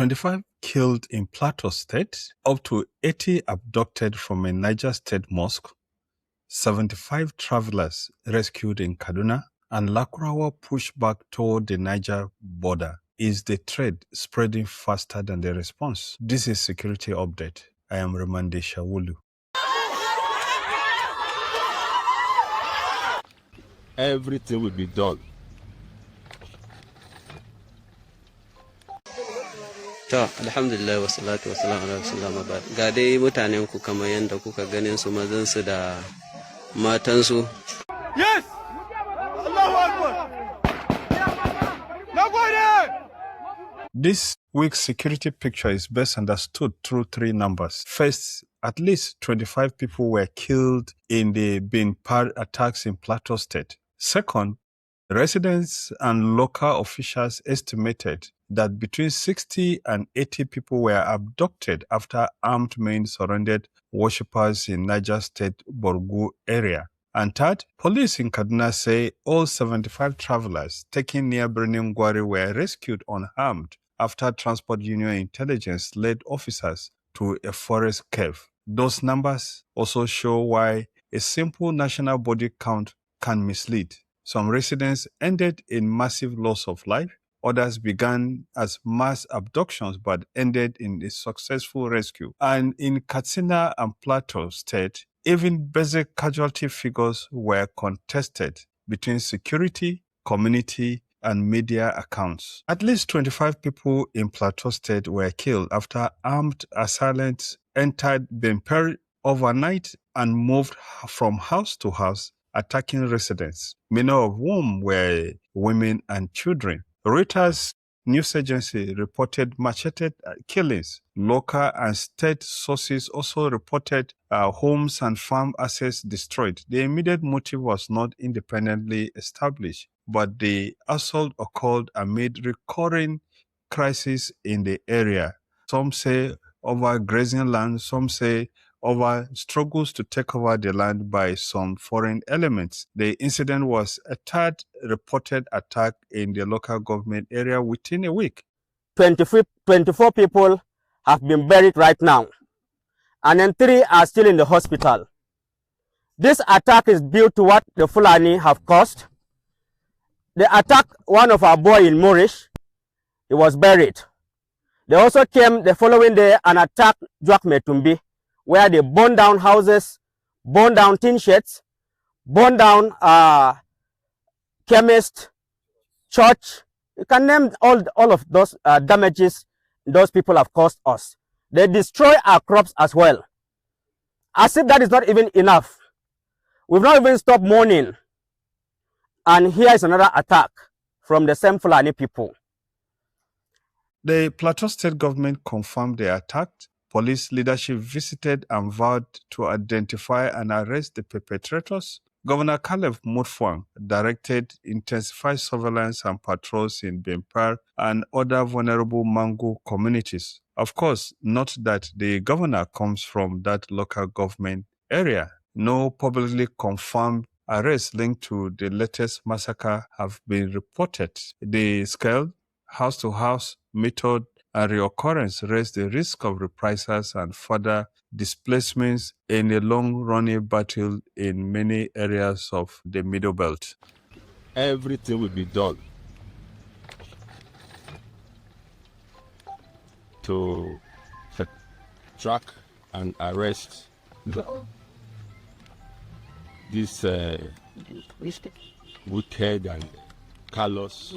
25 killed in Plateau State, up to 80 abducted from a Niger State mosque, 75 travelers rescued in Kaduna, and Lakurawa pushed back toward the Niger border. Is the threat spreading faster than the response? This is Security Update. I am Remande Shawulu. Everything will be done. To, alhamdulillah wa salatu wa salam ala rasulullah mabad. Ga dai mutanen ku kamar yadda kuka ganin su mazan su da matan su. Yes! Allahu Akbar! This week's security picture is best understood through three numbers. First, at least 25 people were killed in the Bin Par attacks in Plateau State. Second, residents and local officials estimated that between 60 and 80 people were abducted after armed men surrounded worshippers in Niger State Borgu area. And third, police in Kaduna say all 75 travelers taken near Burning Gwari were rescued unharmed after Transport Union Intelligence led officers to a forest cave. Those numbers also show why a simple national body count can mislead. Some residents ended in massive loss of life. Others began as mass abductions but ended in a successful rescue. And in Katsina and Plateau State, even basic casualty figures were contested between security, community, and media accounts. At least 25 people in Plateau State were killed after armed assailants entered Bemper overnight and moved from house to house, attacking residents, many of whom were women and children. Reuters news agency reported macheted killings. Local and state sources also reported homes and farm assets destroyed. The immediate motive was not independently established, but the assault occurred amid recurring crises in the area. Some say over grazing land, some say over struggles to take over the land by some foreign elements. The incident was a third reported attack in the local government area within a week. 24 people have been buried right now, and then 3 are still in the hospital. This attack is due to what the Fulani have caused. They attacked one of our boys in Moorish. He was buried. They also came the following day and attacked Juak Metumbi, where they burned down houses, burned down tin sheds, burned down chemist, church. You can name all of those damages those people have caused us. They destroy our crops as well. As if that is not even enough. We've not even stopped mourning. And here is another attack from the same Fulani people. The Plateau State Government confirmed the attack. Police leadership visited and vowed to identify and arrest the perpetrators. Governor Caleb Mutfwang directed intensified surveillance and patrols in Bempar and other vulnerable Mangu communities. Of course, note that the governor comes from that local government area. No publicly confirmed arrests linked to the latest massacre have been reported. The scale, house-to-house method and reoccurrence raise the risk of reprisals and further displacements in a long-running battle in many areas of the Middle Belt. Everything will be done to track and arrest these wicked and callous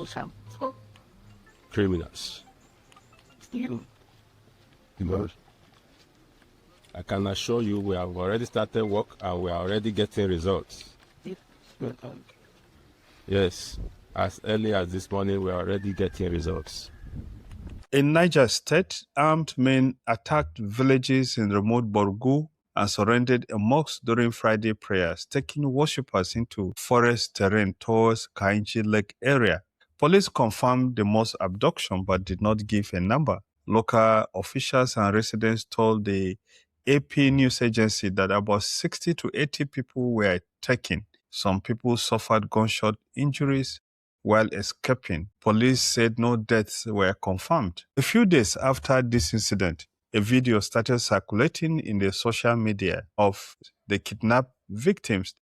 criminals. I can assure you we have already started work and we are already getting results. Yes, as early as this morning we are already getting results. In Niger State, armed men attacked villages in remote Borgu and surrounded a mosque during Friday prayers, taking worshippers into forest terrain towards Kainchi Lake area. Police confirmed the mosque abduction but did not give a number. Local officials and residents told the AP news agency that about 60 to 80 people were taken. Some people suffered gunshot injuries, while escaping. Police said no deaths were confirmed. A few days after this incident, a video started circulating in the social media of the kidnapped victims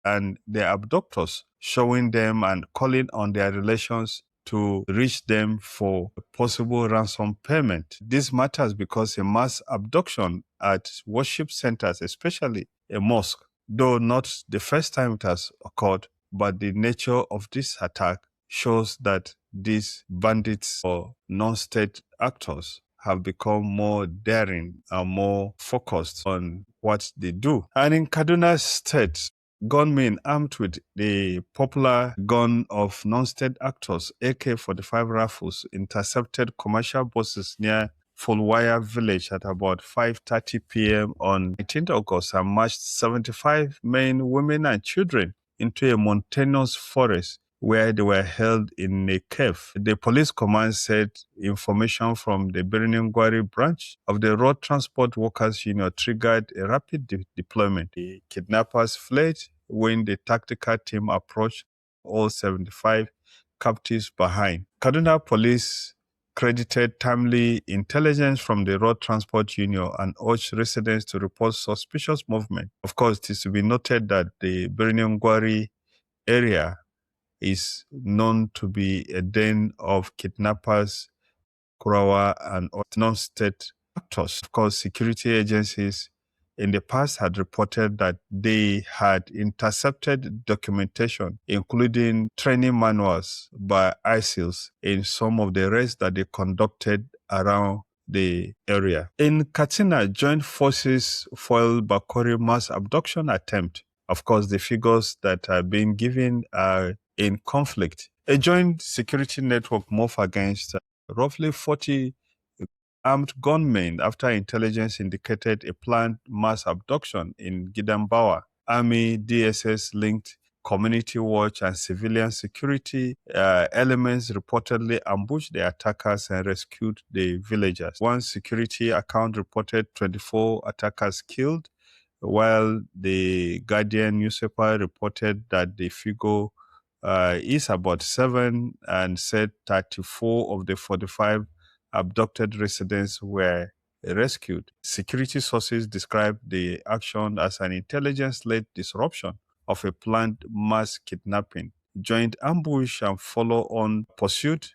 and their abductors, showing them and calling on their relations to reach them for possible ransom payment. This matters because a mass abduction at worship centers, especially a mosque, though not the first time it has occurred, but the nature of this attack shows that these bandits or non-state actors have become more daring and more focused on what they do. And in Kaduna State, gunmen armed with the popular gun of non-state actors, AK-45 rifles, intercepted commercial buses near Fulwaya village at about 5:30 p.m. on 19th August and marched 75 men, women, and children into a mountainous forest where they were held in a cave. The police command said information from the Birnin-Gwari branch of the Road Transport Workers Union triggered a rapid deployment. The kidnappers fled when the tactical team approached, all 75 captives behind. Kaduna police credited timely intelligence from the Road Transport Union and urged residents to report suspicious movement. Of course, it is to be noted that the Birnin-Gwari area is known to be a den of kidnappers, Lakurawa, and non-state actors. Of course, security agencies in the past had reported that they had intercepted documentation, including training manuals by ISILs in some of the raids that they conducted around the area. In Katsina, joint forces foiled Bakori mass abduction attempt. Of course, the figures that are being given are in conflict. A joint security network moved against roughly 40 armed gunmen after intelligence indicated a planned mass abduction in Gidambawa. Army, DSS-linked Community Watch and civilian security elements reportedly ambushed the attackers and rescued the villagers. One security account reported 24 attackers killed, while the Guardian newspaper reported that the figure is about 7 and said 34 of the 45 abducted residents were rescued. Security sources described the action as an intelligence-led disruption of a planned mass kidnapping, joint ambush and follow-on pursuit.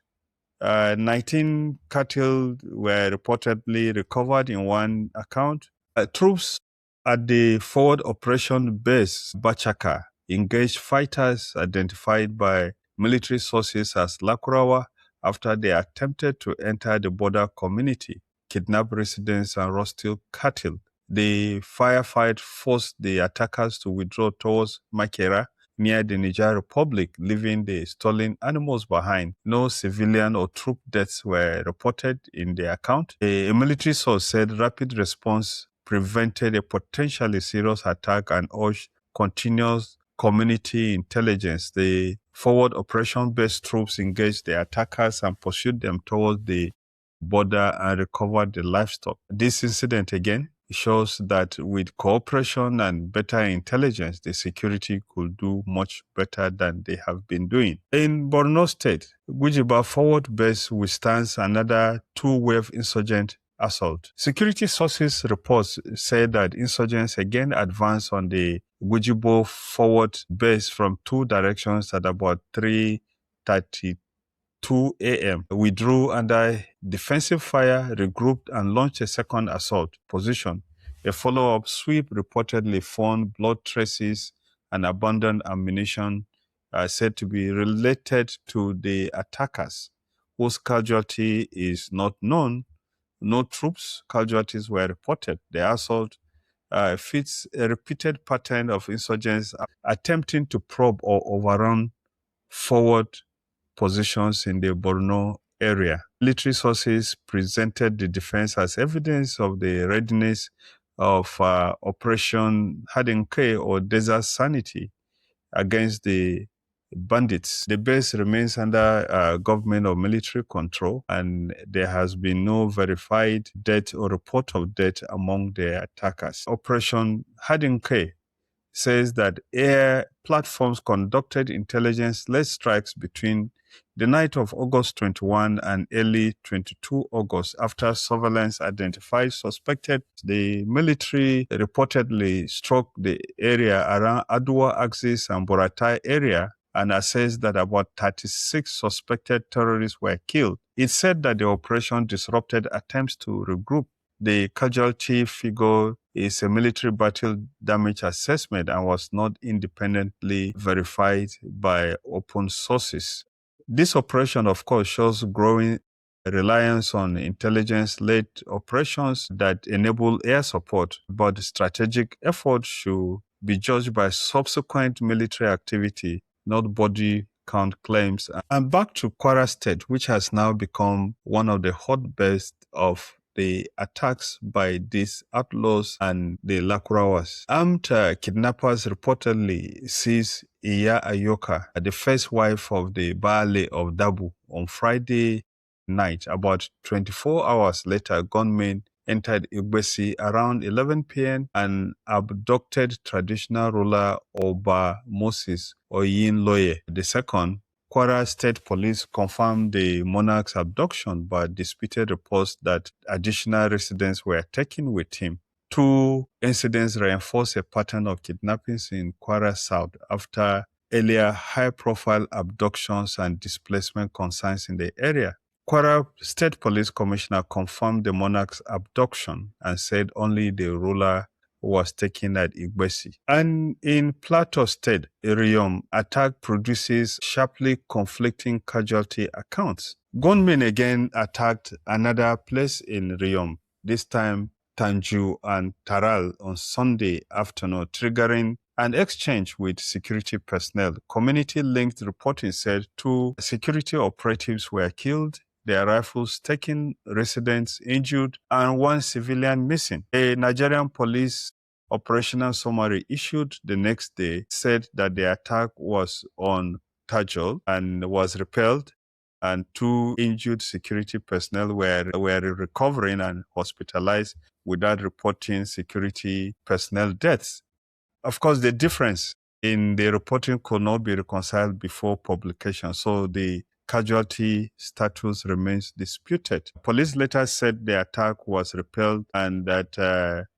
19 cattle were reportedly recovered in one account. Troops at the forward operation base, Bachaka, engaged fighters identified by military sources as Lakurawa after they attempted to enter the border community, kidnap residents, and rustle cattle. The firefight forced the attackers to withdraw towards Makera near the Niger Republic, leaving the stolen animals behind. No civilian or troop deaths were reported in the account. A military source said rapid response prevented a potentially serious attack and urged continuous community intelligence. The forward operation-based troops engaged the attackers and pursued them towards the border and recovered the livestock. This incident again shows that with cooperation and better intelligence, the security could do much better than they have been doing. In Borno State, Gujiba forward base withstands another two-wave insurgent assault. Security sources reports say that insurgents again advanced on the Gujibo forward base from two directions at about 3:32 a.m. withdrew under defensive fire, regrouped, and launched a second assault position. A follow-up sweep reportedly found blood traces and abandoned ammunition said to be related to the attackers, whose casualty is not known. No troops casualties were reported. The assault fits a repeated pattern of insurgents attempting to probe or overrun forward positions in the Borno area. Military sources presented the defense as evidence of the readiness of Operation Hadinke or Desert Sanity against the bandits. The base remains under government or military control, and there has been no verified death or report of death among the attackers. Operation Hadinke says that air platforms conducted intelligence-led strikes between The night of August 21 and early 22 August, after surveillance identified suspected, the military reportedly struck the area around Adua Axis and Boratai area and assessed that about 36 suspected terrorists were killed. It said that the operation disrupted attempts to regroup. The casualty figure is a military battle damage assessment and was not independently verified by open sources. This operation, of course, shows growing reliance on intelligence-led operations that enable air support, but strategic effort should be judged by subsequent military activity, not body count claims. And back to Kwara State, which has now become one of the hotbeds of the attacks by these outlaws and the Lakurawas. Armed kidnappers reportedly seized Iya Ayoka, the first wife of the Baale of Dabu, on Friday night. About 24 hours later, gunmen entered Igbesi around 11 p.m. and abducted traditional ruler Oba Moses Oyinloye II. Kwara State Police confirmed the monarch's abduction but disputed reports that additional residents were taken with him. Two incidents reinforce a pattern of kidnappings in Kwara South after earlier high-profile abductions and displacement concerns in the area. Kwara State Police Commissioner confirmed the monarch's abduction and said only the ruler was taken at Igbesi. And in Plateau State, Iriom attack produces sharply conflicting casualty accounts. Gunmen again attacked another place in Riom, this time Tanju and Taral on Sunday afternoon, triggering an exchange with security personnel. Community-linked reporting said 2 security operatives were killed, their rifles taken, residents injured, and 1 civilian missing. A Nigerian police operational summary issued the next day said that the attack was on Tajol and was repelled, and 2 injured security personnel were recovering and hospitalized without reporting security personnel deaths. Of course, the difference in the reporting could not be reconciled before publication, so the casualty status remains disputed. Police later said the attack was repelled and that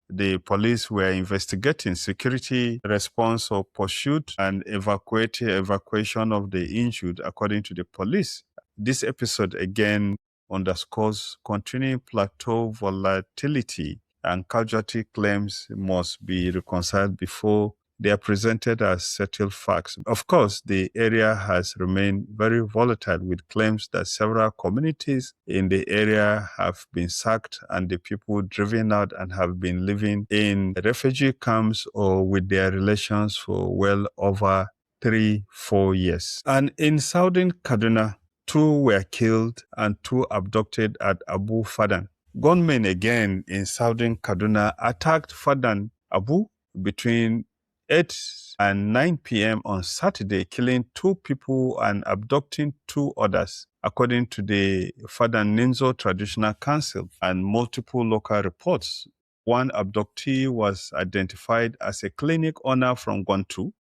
the police were investigating security response or pursuit and evacuation of the injured, according to the police. This episode again underscores continuing plateau volatility, and casualty claims must be reconciled before they are presented as settled facts. Of course, the area has remained very volatile, with claims that several communities in the area have been sacked and the people driven out and have been living in refugee camps or with their relations for well over 3-4 years. And in southern Kaduna, 2 were killed and 2 abducted at Abu Fadan. Gunmen again in southern Kaduna attacked Fadan Abu between 8 and 9 p.m. on Saturday, killing 2 people and abducting 2 others, according to the Fadan Ninzo Traditional Council and multiple local reports. 1 abductee was identified as a clinic owner from Gwantu,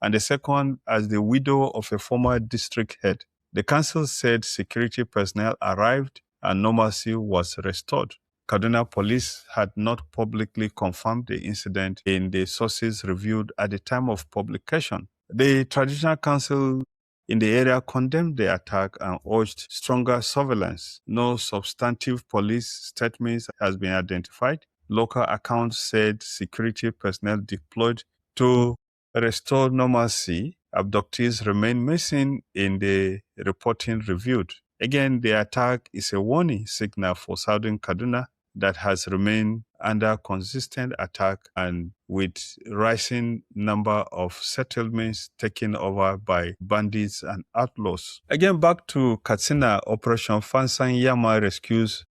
and the second as the widow of a former district head. The council said security personnel arrived and normalcy was restored. Kaduna police had not publicly confirmed the incident in the sources reviewed at the time of publication. The Traditional Council in the area condemned the attack and urged stronger surveillance. No substantive police statements has been identified. Local accounts said security personnel deployed to restore normalcy. Abductees remain missing in the reporting reviewed. Again, the attack is a warning signal for southern Kaduna that has remained under consistent attack and with rising number of settlements taken over by bandits and outlaws. Again, back to Katsina, Operation Fansan Yama rescues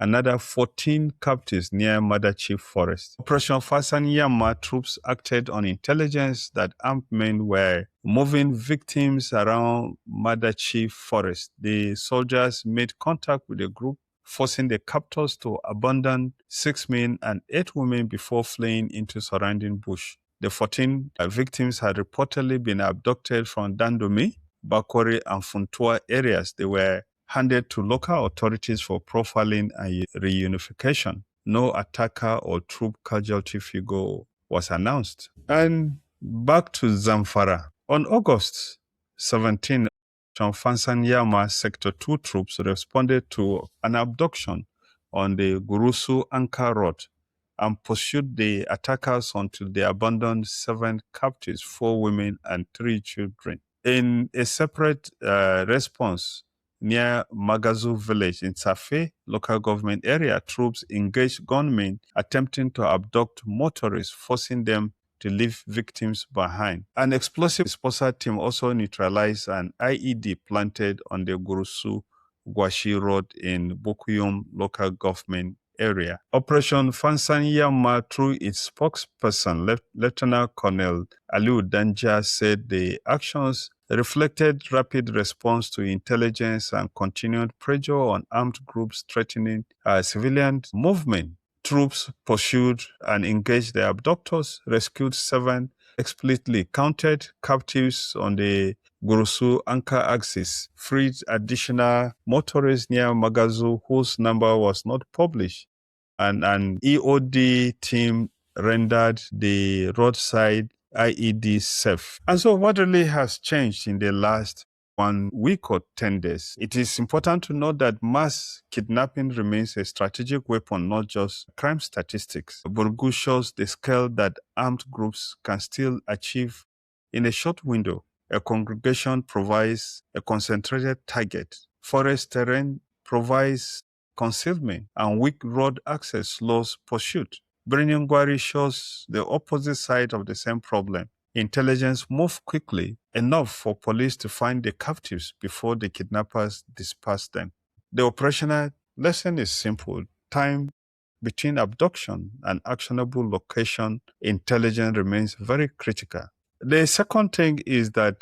another 14 captives near Madachi Forest. Operation Fansan Yama troops acted on intelligence that armed men were moving victims around Madachi Forest. The soldiers made contact with the group, forcing the captors to abandon 6 men and 8 women before fleeing into surrounding bush. The 14 victims had reportedly been abducted from Dandomi, Bakori, and Funtua areas. They were handed to local authorities for profiling and reunification. No attacker or troop casualty figure was announced. And back to Zamfara. On August 17, Fansanyama Sector 2 troops responded to an abduction on the Gurusu Anka Road and pursued the attackers until they abandoned 7 captives, 4 women and 3 children. In a separate response, near Magazu village in Safe local government area, troops engaged gunmen attempting to abduct motorists, forcing them to leave victims behind. An explosive disposal team also neutralized an IED planted on the Gurusu Gwashi Road in Bukuyum local government area. Operation Fansanyama, through its spokesperson, Lieutenant Colonel Aliu Danja, said the actions reflected rapid response to intelligence and continued pressure on armed groups threatening civilian movement. Troops pursued and engaged the abductors, rescued 7 explicitly counted captives on the Gurusu Anka axis, freed additional motorists near Magazu whose number was not published, and an EOD team rendered the roadside IED safe. And so what really has changed in the last 1 week or 10 days? It is important to note that mass kidnapping remains a strategic weapon, not just crime statistics. Borgu shows the scale that armed groups can still achieve in a short window. A congregation provides a concentrated target. Forest terrain provides concealment, and weak road access slows pursuit. Gwari shows the opposite side of the same problem. Intelligence moved quickly enough for police to find the captives before the kidnappers dispersed them. The operational lesson is simple. Time between abduction and actionable location intelligence remains very critical. The second thing is that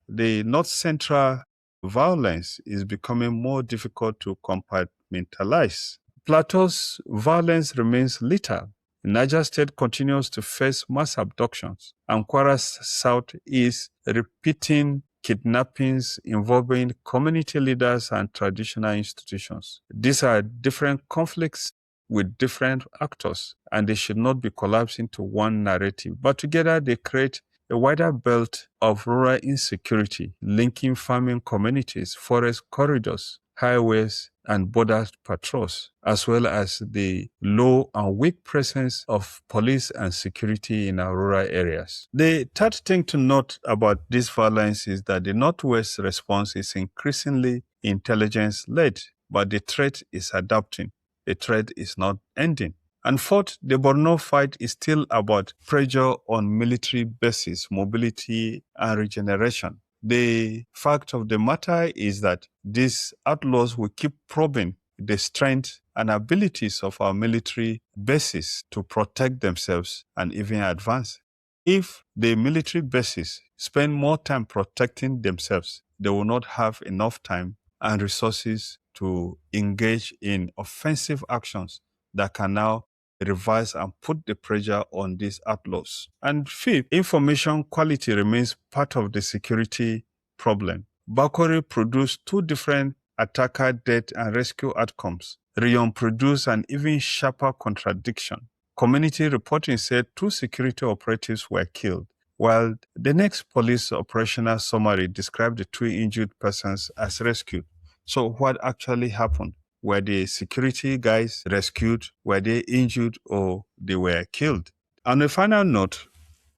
the North Central violence is becoming more difficult to compartmentalize. Plateau's violence remains lethal. Niger State continues to face mass abductions, and Kwara's south is repeating kidnappings involving community leaders and traditional institutions. These are different conflicts with different actors, and they should not be collapsed into one narrative, but together they create a wider belt of rural insecurity, linking farming communities, forest corridors, highways, and border patrols, as well as the low and weak presence of police and security in our rural areas. The third thing to note about this violence is that the Northwest response is increasingly intelligence-led, but the threat is adapting. The threat is not ending. And fourth, the Borno fight is still about pressure on military bases, mobility, and regeneration. The fact of the matter is that these outlaws will keep probing the strength and abilities of our military bases to protect themselves and even advance. If the military bases spend more time protecting themselves, they will not have enough time and resources to engage in offensive actions that can now revise and put the pressure on these outlaws. And fifth, information quality remains part of the security problem. Bakori produced 2 different attacker death and rescue outcomes. Rion produced an even sharper contradiction. Community reporting said 2 security operatives were killed, while the next police operational summary described the 2 injured persons as rescued. So what actually happened? Were the security guys rescued? Were they injured or they were killed? On a final note,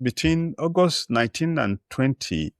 between August 19 and 20,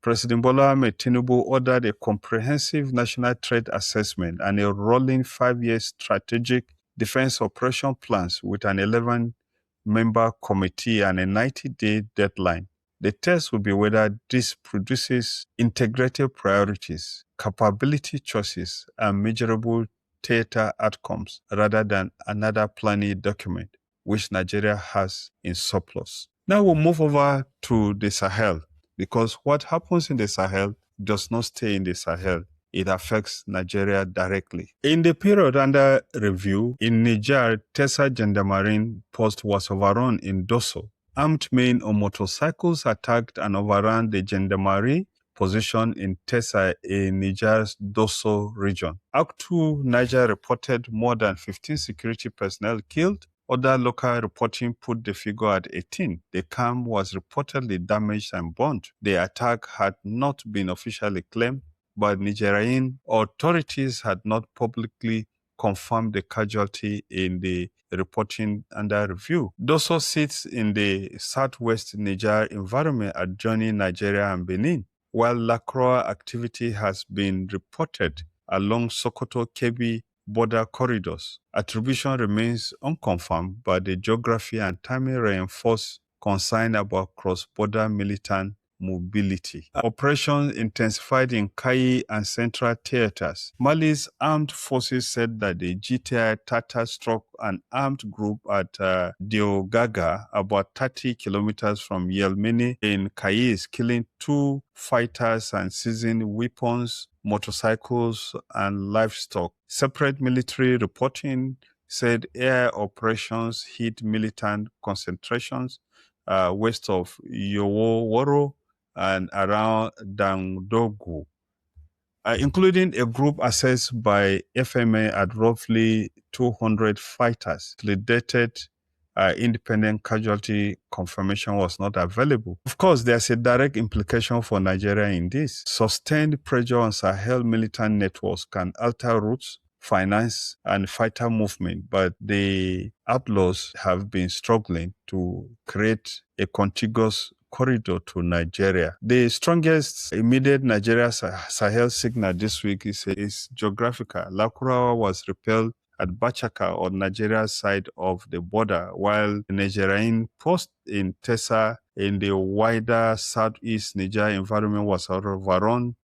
President Bola Ahmed Tinubu ordered a comprehensive national threat assessment and a rolling 5-year strategic defense operation plans with an 11-member committee and a 90-day deadline. The test will be whether this produces integrated priorities, capability choices, and measurable theater outcomes rather than another planning document, which Nigeria has in surplus. Now we'll move over to the Sahel, because what happens in the Sahel does not stay in the Sahel. It affects Nigeria directly. In the period under review, in Niger, Tessa Gendarmerie post was overrun in Dosso. Armed men on motorcycles attacked and overran the Gendarmerie position in Tessa in Niger's Dosso region. Act2 Niger reported more than 15 security personnel killed. Other local reporting put the figure at 18. The camp was reportedly damaged and burned. The attack had not been officially claimed, but Nigerian authorities had not publicly confirmed the casualty in the reporting under review. Dosso sits in the southwest Niger environment adjoining Nigeria and Benin, while Lakurawa activity has been reported along Sokoto-Kebbi border corridors. Attribution remains unconfirmed, but the geography and timing reinforce concern about cross-border militant mobility. Operations intensified in Kai and Central Theaters. Mali's armed forces said that the GTI Tata struck an armed group at Diogaga, about 30 kilometers from Yelmeni in Kais, killing 2 fighters and seizing weapons, motorcycles, and livestock. Separate military reporting said air operations hit militant concentrations west of Yoworo and around Dandogu, including a group assessed by FMA at roughly 200 fighters. Liquidated independent casualty confirmation was not available. Of course, there's a direct implication for Nigeria in this. Sustained pressure on Sahel militant networks can alter routes, finance, and fighter movement, but the outlaws have been struggling to create a contiguous corridor to Nigeria. The strongest immediate Nigeria Sahel signal this week is geographical. Lakurawa was repelled at Bachaka on Nigeria's side of the border, while the Nigerian post in Tessa in the wider southeast Niger environment was overrun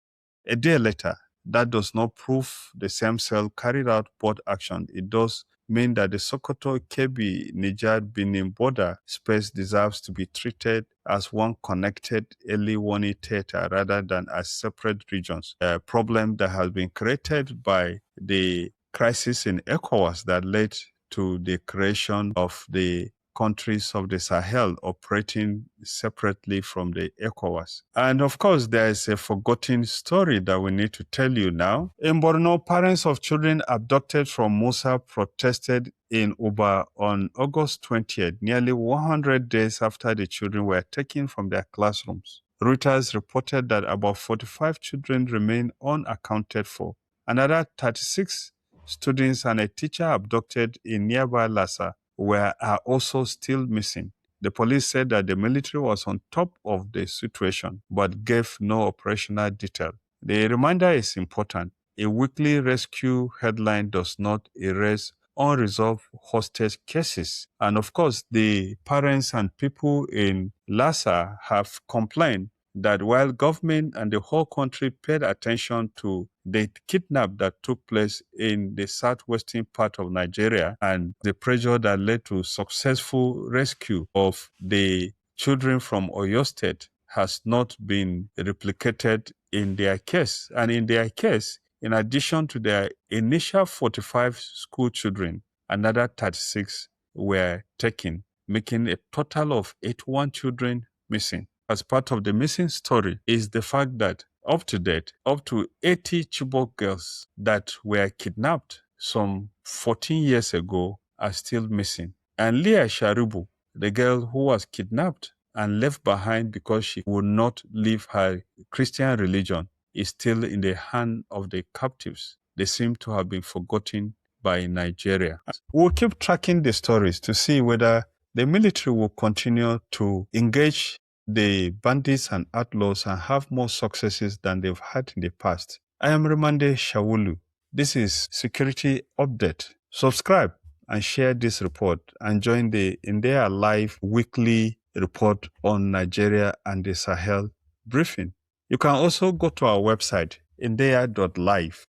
a day later. That does not prove the same cell carried out both actions. It does mean that the Sokoto-Kebbi Niger-Benin border space deserves to be treated as one connected early warning theater rather than as separate regions. A problem that has been created by the crisis in ECOWAS that led to the creation of the countries of the Sahel operating separately from the ECOWAS. And of course, there is a forgotten story that we need to tell you now. In Borno, parents of children abducted from Musa protested in Uba on August 20th, nearly 100 days after the children were taken from their classrooms. Reuters reported that about 45 children remain unaccounted for. Another 36 students and a teacher abducted in nearby Lassa are also still missing. The police said that the military was on top of the situation, but gave no operational detail. The reminder is important. A weekly rescue headline does not erase unresolved hostage cases. And of course, the parents and people in Lassa have complained that while government and the whole country paid attention to the kidnap that took place in the southwestern part of Nigeria and the pressure that led to successful rescue of the children from Oyo State has not been replicated in their case. And in their case, in addition to their initial 45 school children, another 36 were taken, making a total of 81 children missing. As part of the missing story is the fact that up to date, up to 80 Chibok girls that were kidnapped some 14 years ago are still missing. And Leah Sharibu, the girl who was kidnapped and left behind because she would not leave her Christian religion, is still in the hand of the captives. They seem to have been forgotten by Nigeria. We'll keep tracking the stories to see whether the military will continue to engage the bandits and outlaws and have more successes than they've had in the past. I am Remande Shawulu. This is Security Update. Subscribe and share this report and join the India Live weekly report on Nigeria and the Sahel briefing. You can also go to our website, india.live,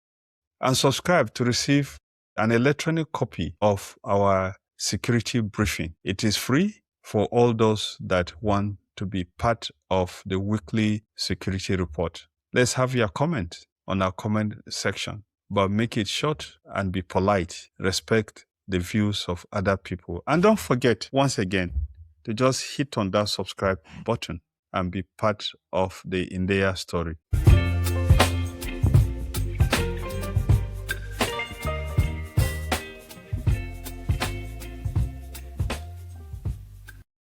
and subscribe to receive an electronic copy of our security briefing. It is free for all those that want to be part of the weekly security report. Let's have your comment on our comment section, but make it short and be polite. Respect the views of other people. And don't forget, once again, to just hit on that subscribe button. and be part of the Indea story.